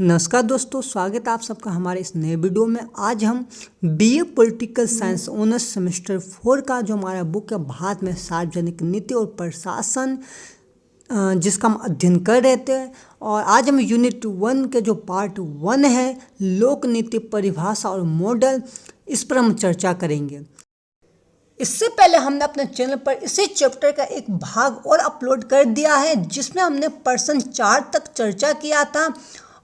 नमस्कार दोस्तों, स्वागत है आप सबका हमारे इस नए वीडियो में। आज हम BA political science honours semester 4 का जो हमारा बुक है भारत में सार्वजनिक नीति और प्रशासन, जिसका हम अध्ययन कर रहे थे। और आज हम यूनिट 1 के जो पार्ट 1 है लोक नीति परिभाषा और मॉडल, इस पर हम चर्चा करेंगे। इससे पहले हमने अपने चैनल पर इसी चैप्टर का एक भाग और अपलोड कर दिया है, जिसमें हमने पर्सन 4 तक चर्चा किया था।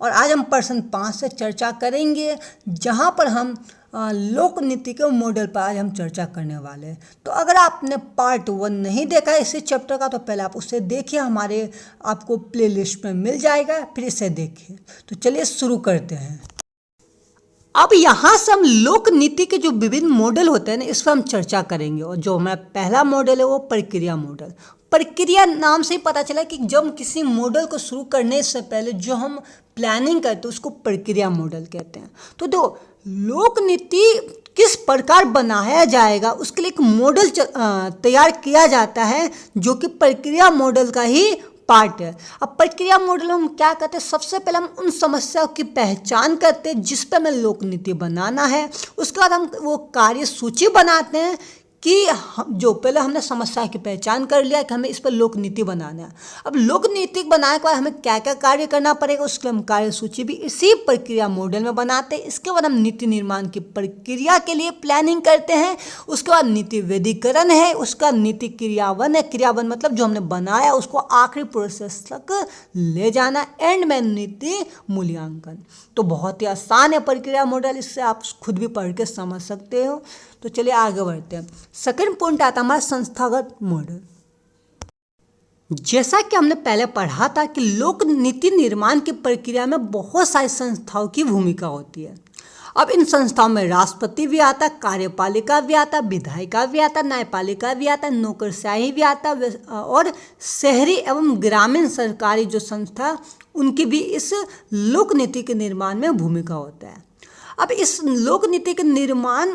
और आज हम पर्सन 5 से चर्चा करेंगे, जहां पर हम लोक नीति के मॉडल पर आज हम चर्चा करने वाले हैं। तो अगर आपने पार्ट 1 नहीं देखा है इसी चैप्टर का, तो पहले आप उसे देखिए, हमारे आपको प्लेलिस्ट में मिल जाएगा, फिर इसे देखिए। तो चलिए शुरू करते हैं। अब यहाँ से हम लोक नीति के जो विभिन्न मॉडल होते हैं ना, इस पर हम चर्चा करेंगे। और जो हमारा पहला मॉडल है वो प्रक्रिया मॉडल। प्रक्रिया नाम से ही पता चला कि जब हम किसी मॉडल को शुरू करने से पहले जो हम प्लानिंग करते हैं उसको प्रक्रिया मॉडल कहते हैं। तो दो लोक नीति किस प्रकार बनाया जाएगा उसके लिए एक मॉडल तैयार किया जाता है, जो कि प्रक्रिया मॉडल का ही पार्ट है। अब प्रक्रिया मॉडल हम क्या करते हैं, सबसे पहले हम उन समस्याओं की पहचान करते हैं जिस पर हमें लोक नीति बनाना है। उसके बाद हम वो कार्य सूची बनाते हैं कि जो पहले हमने समस्या की पहचान कर लिया कि हमें इस पर लोक नीति बनाना है। अब लोक नीति बनाने के बाद हमें क्या क्या कार्य करना पड़ेगा, उसके हम कार्य सूची भी इसी प्रक्रिया मॉडल में बनाते हैं। इसके बाद हम नीति निर्माण की प्रक्रिया के लिए प्लानिंग करते हैं। उसके बाद नीति वेदीकरण है, उसका नीति क्रियान्वयन है। क्रियान्वयन मतलब जो हमने बनाया उसको आखिरी प्रोसेस तक ले जाना। एंड में नीति मूल्यांकन। तो बहुत ही आसान है प्रक्रिया मॉडल, इससे आप खुद भी पढ़ के समझ सकते हो। तो चलिए आगे बढ़ते हैं। सेकंड पॉइंट आता है हमारा संस्थागत मॉडल। जैसा कि हमने पहले पढ़ा था कि लोक नीति निर्माण की प्रक्रिया में बहुत सारी संस्थाओं की भूमिका होती है। अब इन संस्थाओं में राष्ट्रपति भी आता, कार्यपालिका भी आता, विधायिका भी आता, न्यायपालिका भी आता, नौकरशाही भी आता, और शहरी एवं ग्रामीण सरकारी जो संस्था उनकी भी इस लोक नीति के निर्माण में भूमिका होता है। अब इस लोक नीति के निर्माण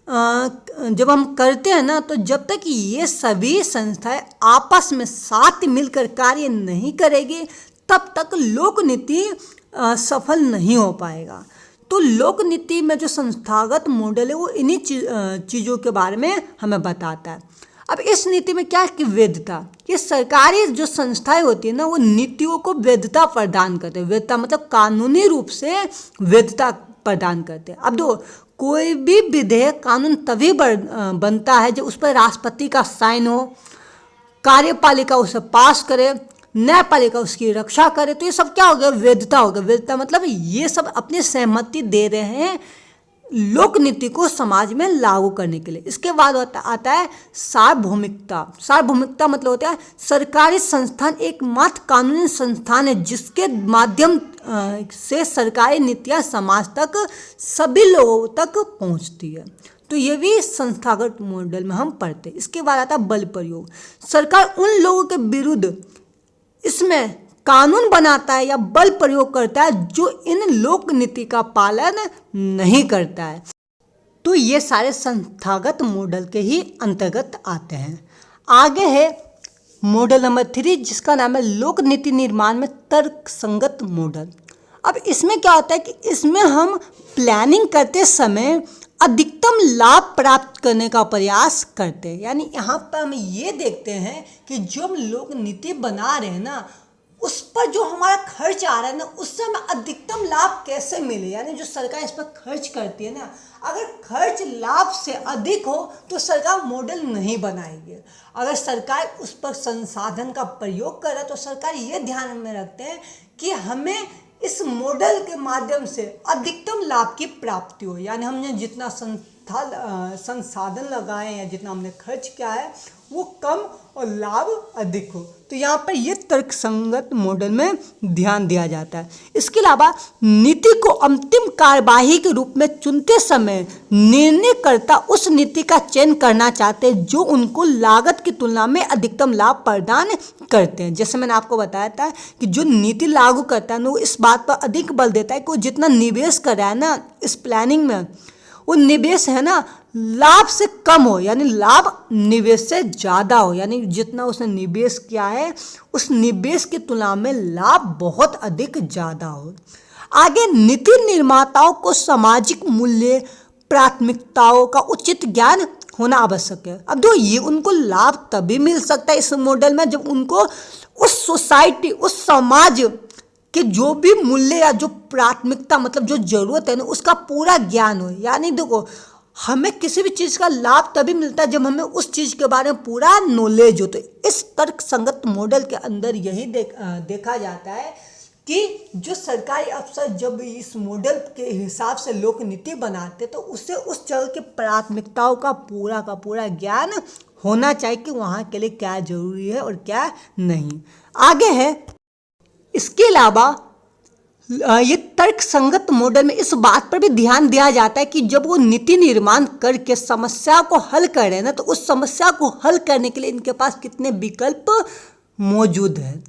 जब हम करते हैं ना, तो जब तक ये सभी संस्थाएं आपस में साथ मिलकर कार्य नहीं करेगी तब तक लोक नीति सफल नहीं हो पाएगा। तो लोक नीति में जो संस्थागत मॉडल है वो इन्हीं चीज़ों के बारे में हमें बताता है। अब इस नीति में क्या है कि वैधता, ये सरकारी जो संस्थाएं होती है ना, वो नीतियों को वैधता प्रदान करते हैं। वैधता मतलब कानूनी रूप से वैधता प्रदान करते हैं। अब दो कोई भी विधेयक कानून तभी बनता है जब उस पर राष्ट्रपति का साइन हो, कार्यपालिका उसे पास करे, न्यायपालिका उसकी रक्षा करे। तो ये सब क्या हो गया, वैधता हो गया। वैधता मतलब ये सब अपनी सहमति दे रहे हैं लोक नीति को समाज में लागू करने के लिए। इसके बाद आता है सार्वभौमिकता। सार्वभौमिकता मतलब होता है सरकारी संस्थान एकमात्र कानूनी संस्थान है जिसके माध्यम से सरकारी नीतियां समाज तक सभी लोगों तक पहुंचती है। तो ये भी संस्थागत मॉडल में हम पढ़ते हैं। इसके बाद आता है बल प्रयोग। सरकार उन लोगों के विरुद्ध इसमें कानून बनाता है या बल प्रयोग करता है जो इन लोक नीति का पालन नहीं करता है। तो ये सारे संस्थागत मॉडल के ही अंतर्गत आते हैं। आगे है मॉडल नंबर 3, जिसका नाम है लोक नीति निर्माण में तर्कसंगत मॉडल। अब इसमें क्या होता है कि इसमें हम प्लानिंग करते समय अधिकतम लाभ प्राप्त करने का प्रयास करते हैं। यानी यहाँ पर हम ये देखते हैं कि जो हम लोक नीति बना रहे हैं ना, उस पर जो हमारा खर्च आ रहा है ना, उससे हमें अधिकतम लाभ कैसे मिले। यानी जो सरकार इस पर खर्च करती है ना, अगर खर्च लाभ से अधिक हो तो सरकार मॉडल नहीं बनाएगी। अगर सरकार उस पर संसाधन का प्रयोग कर रहा है तो सरकार ये ध्यान में रखते हैं कि हमें इस मॉडल के माध्यम से अधिकतम लाभ की प्राप्ति हो। यानी हमने जितना संसाधन लगाए हैं, जितना हमने खर्च किया है, वो कम और लाभ अधिक हो। तो यहाँ पर ये तर्कसंगत मॉडल में ध्यान दिया जाता है। इसके अलावा नीति को अंतिम कार्यवाही के रूप में चुनते समय निर्णयकर्ता उस नीति का चयन करना चाहते हैं जो उनको लागत की तुलना में अधिकतम लाभ प्रदान करते हैं। जैसे मैंने आपको बताया था कि जो नीति लागू करता है ना, वो इस बात पर अधिक बल देता है कि वो जितना निवेश कर रहा है ना इस प्लानिंग में, वो निवेश है ना लाभ से कम हो, यानी लाभ निवेश से ज़्यादा हो, यानी जितना उसने निवेश किया है उस निवेश की तुलना में लाभ बहुत अधिक ज़्यादा हो। आगे, नीति निर्माताओं को सामाजिक मूल्य प्राथमिकताओं का उचित ज्ञान होना आवश्यक है। अब दो ये उनको लाभ तभी मिल सकता है इस मॉडल में जब उनको उस सोसाइटी, उस समाज के जो भी मूल्य या जो प्राथमिकता मतलब जो जरूरत है ना उसका पूरा ज्ञान हो। यानी देखो, हमें किसी भी चीज़ का लाभ तभी मिलता है जब हमें उस चीज़ के बारे में पूरा नॉलेज हो। तो इस तर्क संगत मॉडल के अंदर यही देखा जाता है कि जो सरकारी अफसर जब इस मॉडल के हिसाब से लोक नीति बनाते तो उससे उस जगह की प्राथमिकताओं का पूरा ज्ञान होना चाहिए कि वहाँ के लिए क्या जरूरी है और क्या नहीं। आगे है, इसके अलावा ये तर्क संगत मॉडल में इस बात पर भी ध्यान दिया जाता है कि जब वो नीति निर्माण करके समस्या को हल करें ना तो उस समस्या को हल करने के लिए इनके पास कितने विकल्प मौजूद हैं।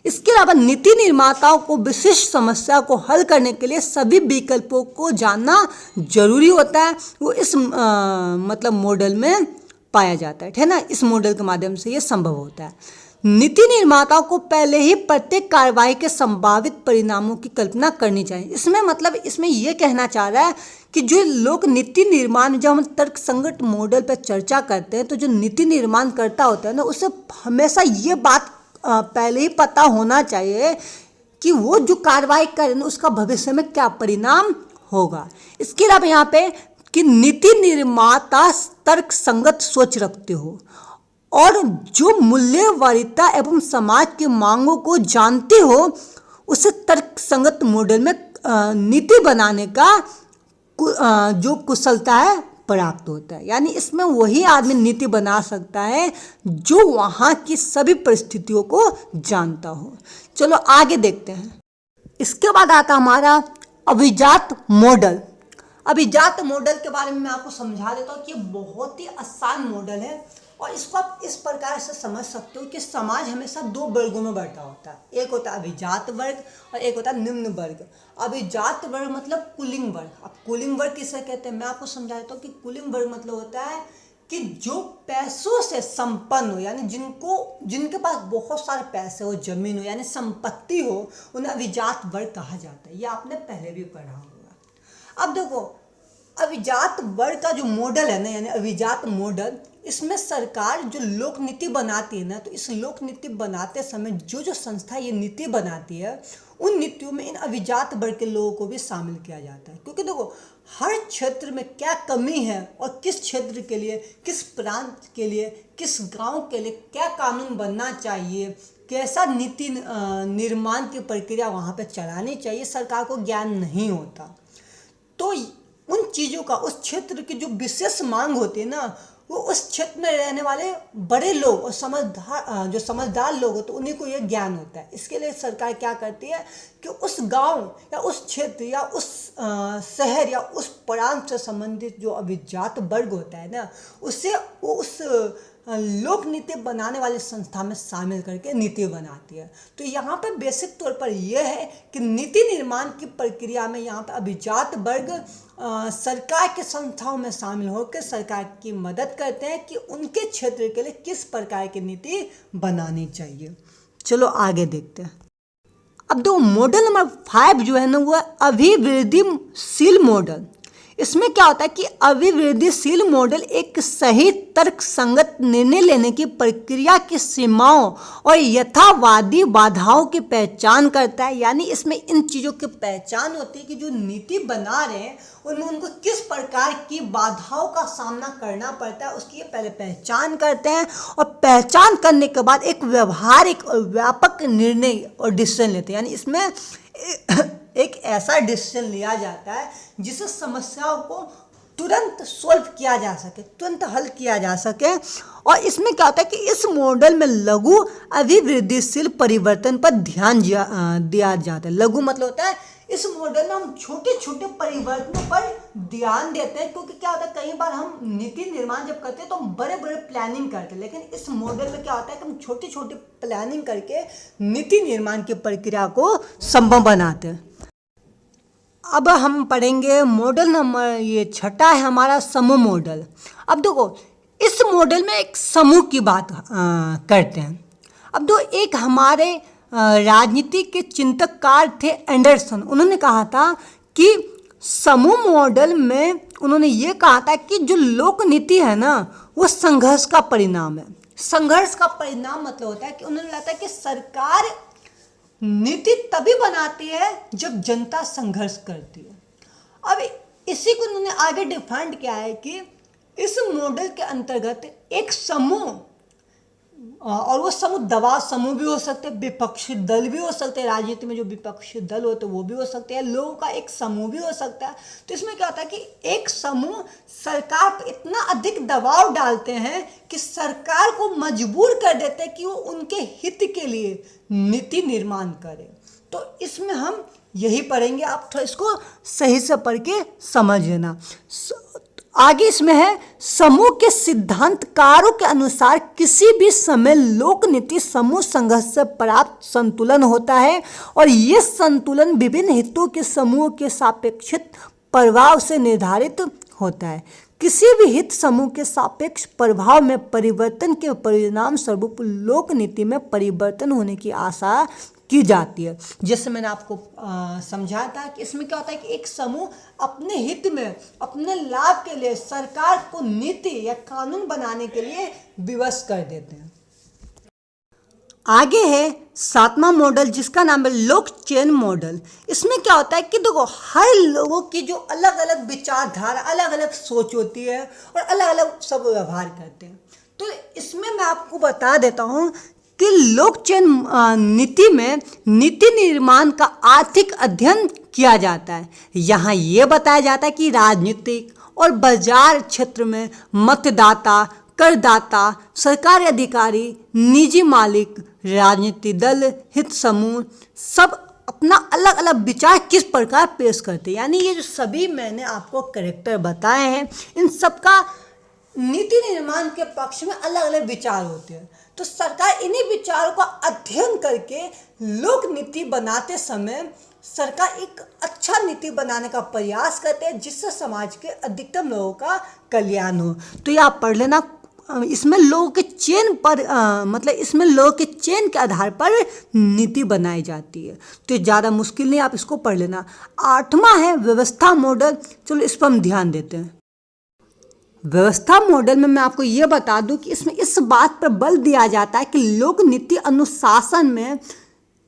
इसके अलावा नीति निर्माताओं को विशिष्ट समस्या को हल करने के लिए सभी विकल्पों को जानना जरूरी होता है। वो इस मतलब मॉडल में पाया जाता है ना। इस मॉडल के माध्यम से ये संभव होता है। नीति निर्माताओं को पहले ही प्रत्येक कार्रवाई के संभावित परिणामों की कल्पना करनी चाहिए। इसमें मतलब इसमें यह कहना चाह रहा है कि जो लोग नीति निर्माण, जब हम तर्क संगत मॉडल पर चर्चा करते हैं तो जो नीति निर्माण करता होता है ना उसे हमेशा ये बात पहले ही पता होना चाहिए कि वो जो कार्रवाई करें उसका भविष्य में क्या परिणाम होगा। इसके अलावा यहाँ पे कि नीति निर्माता तर्क संगत सोच रखते हो और जो मूल्य वरीयता एवं समाज की मांगों को जानते हो उसे तर्क संगत मॉडल में नीति बनाने का जो कुशलता है प्राप्त होता है। यानी इसमें वही आदमी नीति बना सकता है जो वहाँ की सभी परिस्थितियों को जानता हो। चलो आगे देखते हैं। इसके बाद आता हमारा अभिजात मॉडल। अभिजात मॉडल के बारे में मैं आपको समझा देता हूँ कि ये बहुत ही आसान मॉडल है और इसको आप इस प्रकार से समझ सकते हो कि समाज हमेशा दो वर्गों में बंटा होता है। एक होता है अभिजात वर्ग और एक होता है निम्न वर्ग। अभिजात वर्ग मतलब कुलीन वर्ग। अब कुलीन वर्ग किसे कहते हैं मैं आपको समझा देता हूँ कि कुलीन वर्ग मतलब होता है कि जो पैसों से संपन्न हो, यानी जिनके पास बहुत सारे पैसे हो, जमीन हो, यानी संपत्ति हो, उन्हें अभिजात वर्ग कहा जाता है। ये आपने पहले भी पढ़ा होगा। अब देखो, अभिजात वर्ग का जो मॉडल है ना, यानी अभिजात मॉडल, इसमें सरकार जो लोक नीति बनाती है ना तो इस लोक नीति बनाते समय जो संस्था ये नीति बनाती है उन नीतियों में इन अभिजात वर्ग के लोगों को भी शामिल किया जाता है। क्योंकि देखो, हर क्षेत्र में क्या कमी है और किस क्षेत्र के लिए, किस प्रांत के लिए, किस गांव के लिए क्या कानून बनना चाहिए, कैसा नीति निर्माण की प्रक्रिया वहाँ पे चलानी चाहिए, सरकार को ज्ञान नहीं होता। तो उन चीज़ों का उस क्षेत्र की जो विशेष मांग होती है ना वो उस क्षेत्र में रहने वाले बड़े लोग और समझदार लोग होते हैं, उन्हीं को ये ज्ञान होता है। इसके लिए सरकार क्या करती है कि उस गांव या उस क्षेत्र या उस शहर या उस प्रांत से संबंधित जो अभिजात वर्ग होता है ना उससे वो उस लोक नीति बनाने वाली संस्था में शामिल करके नीति बनाती है। तो यहाँ पे बेसिक तौर पर यह है कि नीति निर्माण की प्रक्रिया में यहाँ पे अभिजात वर्ग सरकार के संस्थाओं में शामिल होकर सरकार की मदद करते हैं कि उनके क्षेत्र के लिए किस प्रकार की नीति बनानी चाहिए। चलो आगे देखते हैं। अब दो मॉडल नंबर 5 जो है ना वो अभिवृद्धिशील मॉडल। इसमें क्या होता है कि अभिवृद्धिशील मॉडल एक सही तर्क संगत निर्णय लेने की प्रक्रिया की सीमाओं और यथावादी बाधाओं की पहचान करता है। यानी इसमें इन चीज़ों की पहचान होती है कि जो नीति बना रहे हैं उनमें उनको किस प्रकार की बाधाओं का सामना करना पड़ता है उसकी ये पहले पहचान करते हैं और पहचान करने के बाद एक व्यवहारिक और व्यापक निर्णय और डिसीजन लेते हैं। यानी इसमें एक ऐसा डिसीजन लिया जाता है जिससे समस्याओं को तुरंत सॉल्व किया जा सके, तुरंत हल किया जा सके। और इसमें क्या होता है कि इस मॉडल में लघु अभिवृद्धिशील परिवर्तन पर ध्यान दिया जाता है। लघु मतलब होता है इस मॉडल में हम छोटे छोटे परिवर्तनों पर ध्यान देते हैं। क्योंकि क्या होता है कई बार हम नीति निर्माण जब करते हैं तो हम बड़े बड़े प्लानिंग करते हैं, लेकिन इस मॉडल में क्या होता है कि हम छोटी छोटी प्लानिंग करके नीति निर्माण की प्रक्रिया को संभव बनाते हैं। अब हम पढ़ेंगे मॉडल नंबर ये छठा है हमारा समूह मॉडल। अब देखो इस मॉडल में एक समूह की बात करते हैं। अब दो एक हमारे राजनीति के चिंतककार थे एंडरसन, उन्होंने कहा था कि समूह मॉडल में उन्होंने ये कहा था कि जो लोक नीति है ना वो संघर्ष का परिणाम है। संघर्ष का परिणाम मतलब होता है कि उन्होंने कहा था कि सरकार नीति तभी बनाती है जब जनता संघर्ष करती है। अब इसी को उन्होंने आगे डिफाइन किया है कि इस मॉडल के अंतर्गत एक समूह, और वो समूह दबाव समूह भी हो सकते हैं, विपक्षी दल भी हो सकते हैं, राजनीति में जो विपक्षी दल होते हैं वो भी हो सकते हैं, लोगों का एक समूह भी हो सकता है। तो इसमें क्या होता है कि एक समूह सरकार पर इतना अधिक दबाव डालते हैं कि सरकार को मजबूर कर देते हैं कि वो उनके हित के लिए नीति निर्माण करे। तो इसमें हम यही पढ़ेंगे, आप थोड़ा इसको सही से पढ़ के समझ लेना। आगे इसमें है समूह के सिद्धांतकारों के अनुसार किसी भी समय लोक नीति समूह संघर्ष से प्राप्त संतुलन होता है और ये संतुलन विभिन्न हितों के समूह के सापेक्षित प्रभाव से निर्धारित होता है। किसी भी हित समूह के सापेक्ष प्रभाव में परिवर्तन के परिणाम स्वरूप लोक नीति में परिवर्तन होने की आशा की जाती है। जैसे मैंने आपको समझाया था कि इसमें क्या होता है कि एक समूह अपने हित में, अपने लाभ के लिए सरकार को नीति या कानून बनाने के लिए विवश कर देते हैं। आगे है सातवां मॉडल जिसका नाम है लोक चेन मॉडल। इसमें क्या होता है कि देखो हर लोगों की जो अलग अलग विचारधारा, अलग अलग सोच होती है और अलग अलग सब व्यवहार करते हैं। तो इसमें मैं आपको बता देता हूँ कि लोक चेन नीति में नीति निर्माण का आर्थिक अध्ययन किया जाता है। यहाँ ये बताया जाता है कि राजनीतिक और बाजार क्षेत्र में मतदाता, करदाता, सरकारी अधिकारी, निजी मालिक, राजनीतिक दल, हित समूह सब अपना अलग अलग विचार किस प्रकार पेश करते हैं। यानी ये जो सभी मैंने आपको कैरेक्टर बताए हैं इन सबका नीति निर्माण के पक्ष में अलग अलग विचार होते हैं। तो सरकार इन्हीं विचारों का अध्ययन करके लोक नीति बनाते समय सरकार एक अच्छा नीति बनाने का प्रयास करते हैं जिससे समाज के अधिकतम लोगों का कल्याण हो। तो ये आप पढ़ लेना। इसमें लोगों के चेन पर मतलब इसमें लोगों के चेन के आधार पर नीति बनाई जाती है। तो ज़्यादा मुश्किल नहीं, आप इसको पढ़ लेना। आठवां है व्यवस्था मॉडल। चलो इस पर हम ध्यान देते हैं। व्यवस्था मॉडल में मैं आपको ये बता दूं कि इसमें इस बात पर बल दिया जाता है कि लोक नीति अनुशासन में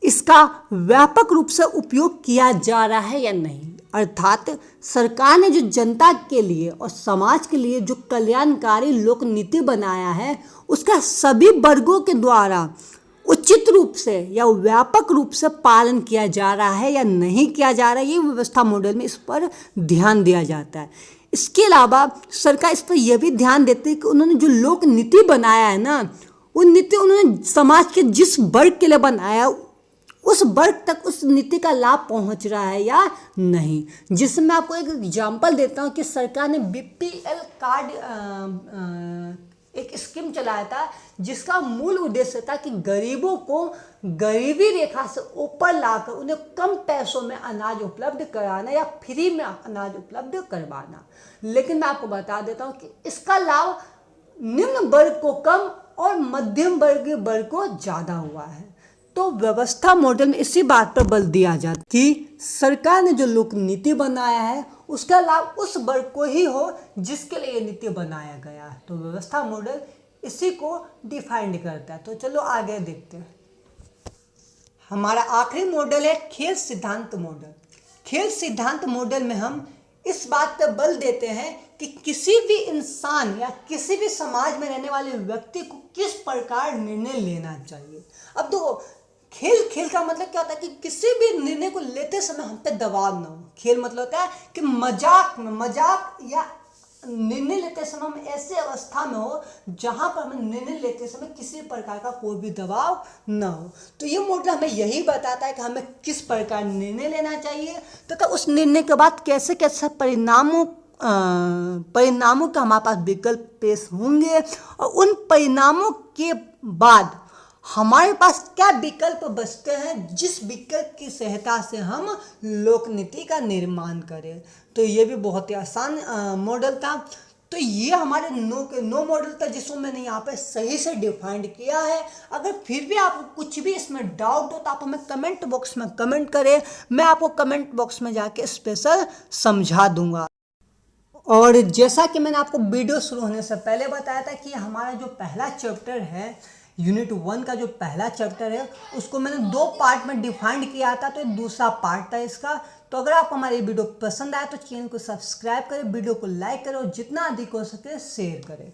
इसका व्यापक रूप से उपयोग किया जा रहा है या नहीं। अर्थात सरकार ने जो जनता के लिए और समाज के लिए जो कल्याणकारी लोक नीति बनाया है उसका सभी वर्गों के द्वारा उचित रूप से या व्यापक रूप से पालन किया जा रहा है या नहीं किया जा रहा है। ये व्यवस्था मॉडल में इस पर ध्यान दिया जाता है। इसके अलावा सरकार इस पर यह भी ध्यान देती है कि उन्होंने जो लोक नीति बनाया है ना वो नीति उन्होंने समाज के जिस वर्ग के लिए बनाया उस वर्ग तक उस नीति का लाभ पहुंच रहा है या नहीं। जिसमें मैं आपको एक एग्जांपल देता हूं कि सरकार ने बीपीएल कार्ड एक स्कीम चलाया था जिसका मूल उद्देश्य था कि गरीबों को गरीबी रेखा से ऊपर लाकर उन्हें कम पैसों में अनाज उपलब्ध कराना या फ्री में अनाज उपलब्ध करवाना। लेकिन मैं आपको बता देता हूं कि इसका लाभ निम्न वर्ग को कम और मध्यम वर्ग को ज़्यादा हुआ है। तो व्यवस्था मॉडल में इसी बात पर बल दिया जाता है कि सरकार ने जो लोक नीति बनाया है उसका लाभ उस वर्ग को ही हो जिसके लिए ये नीति बनाया गया है। तो व्यवस्था मॉडल इसी को डिफाइंड करता है। तो चलो आगे देखते हैं। हमारा आखिरी मॉडल है खेल सिद्धांत मॉडल। खेल सिद्धांत मॉडल में हम इस बात पर बल देते हैं कि किसी भी इंसान या किसी भी समाज में रहने वाले व्यक्ति को किस प्रकार निर्णय लेना चाहिए। अब देखो खेल का मतलब क्या होता है कि किसी भी निर्णय को लेते समय हम पे दबाव ना हो। खेल मतलब होता है कि मजाक या निर्णय लेते समय हम ऐसे अवस्था में हो जहां पर हमें निर्णय लेते समय किसी प्रकार का कोई भी दबाव ना हो। तो ये मॉडल हमें यही बताता है कि हमें किस प्रकार निर्णय लेना चाहिए तथा उस निर्णय के बाद कैसे कैसे परिणामों का हमारे पास विकल्प पेश होंगे और उन परिणामों के बाद हमारे पास क्या विकल्प बचते हैं जिस विकल्प की सहायता से हम लोक नीति का निर्माण करें। तो ये भी बहुत ही आसान मॉडल था। तो ये हमारे नो मॉडल था जिसको मैंने यहाँ पे सही से डिफाइंड किया है। अगर फिर भी आपको कुछ भी इसमें डाउट हो तो आप हमें कमेंट बॉक्स में कमेंट करें, मैं आपको कमेंट बॉक्स में जाके स्पेशल समझा दूंगा। और जैसा कि मैंने आपको वीडियो शुरू होने से पहले बताया था कि हमारा जो पहला चैप्टर है यूनिट 1 का जो पहला चैप्टर है उसको मैंने 2 पार्ट में डिफाइंड किया था, तो ये दूसरा पार्ट था इसका। तो अगर आपको हमारी वीडियो पसंद आए तो चैनल को सब्सक्राइब करें, वीडियो को लाइक करें और जितना अधिक हो सके शेयर करें।